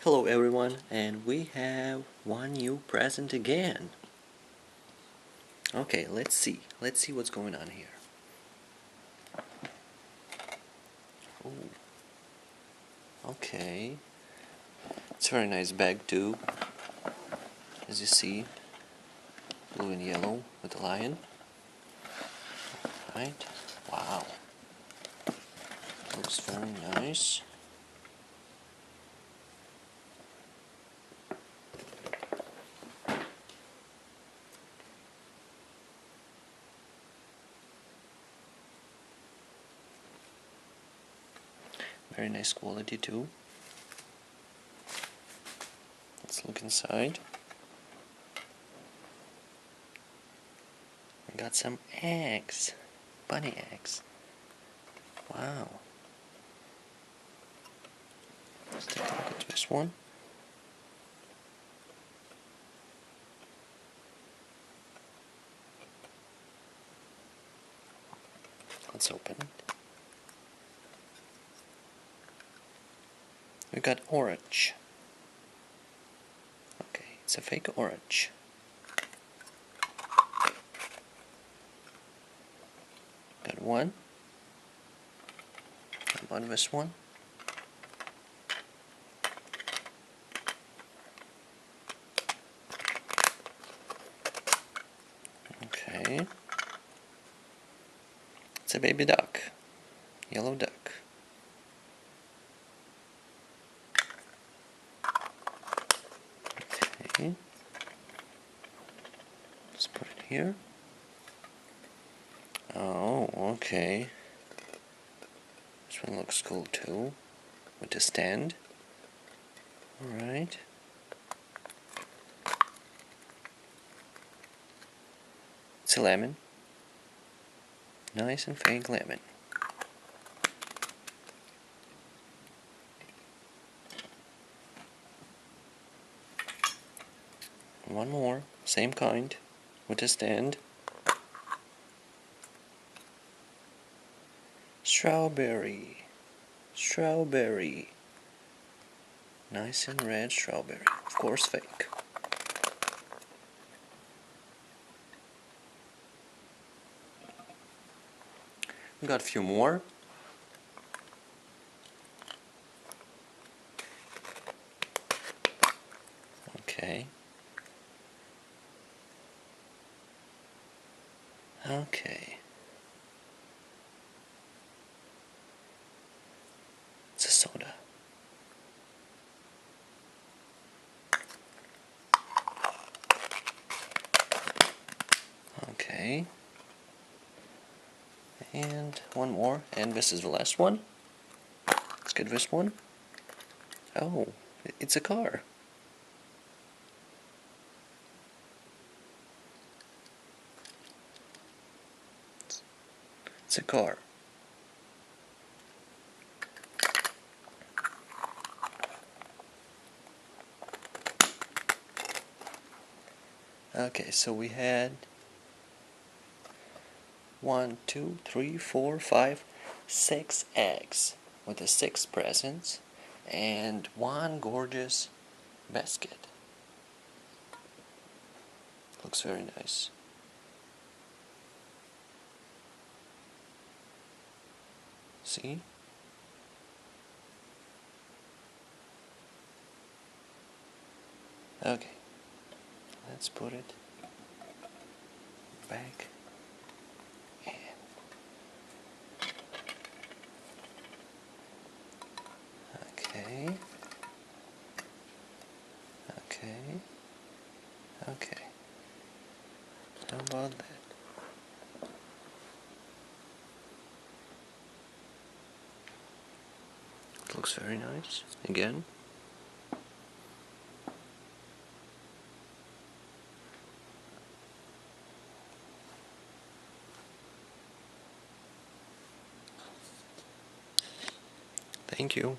Hello everyone, and we have one new present again. Okay, let's see what's going on here. Oh, okay. It's a very nice bag too, as you see, blue and yellow with a lion. Right? Wow. Looks very nice. Very nice quality too. Let's look inside. We got some eggs. Bunny eggs. Wow. Let's take a look at this one. Let's open it. We got orange. Okay, it's a fake orange. Got one. How about this one? Okay. It's a baby duck. Yellow duck. Okay. Let's put it here. Oh, okay. This one looks cool too. With the stand. Alright. It's a lemon. Nice and fake lemon. One more, same kind, with a stand. Strawberry. Strawberry. Nice and red strawberry. Of course fake. We got a few more. Okay. Okay. It's a soda. Okay. And one more, and this is the last one. Let's get this one. Oh, it's a car. It's a car. Okay, so we had 1, 2, 3, 4, 5, 6 eggs with the 6 presents and one gorgeous basket. Looks very nice. See? Okay, let's put it back in. Okay. Okay. Okay. How about that? It looks very nice. Again. Thank you.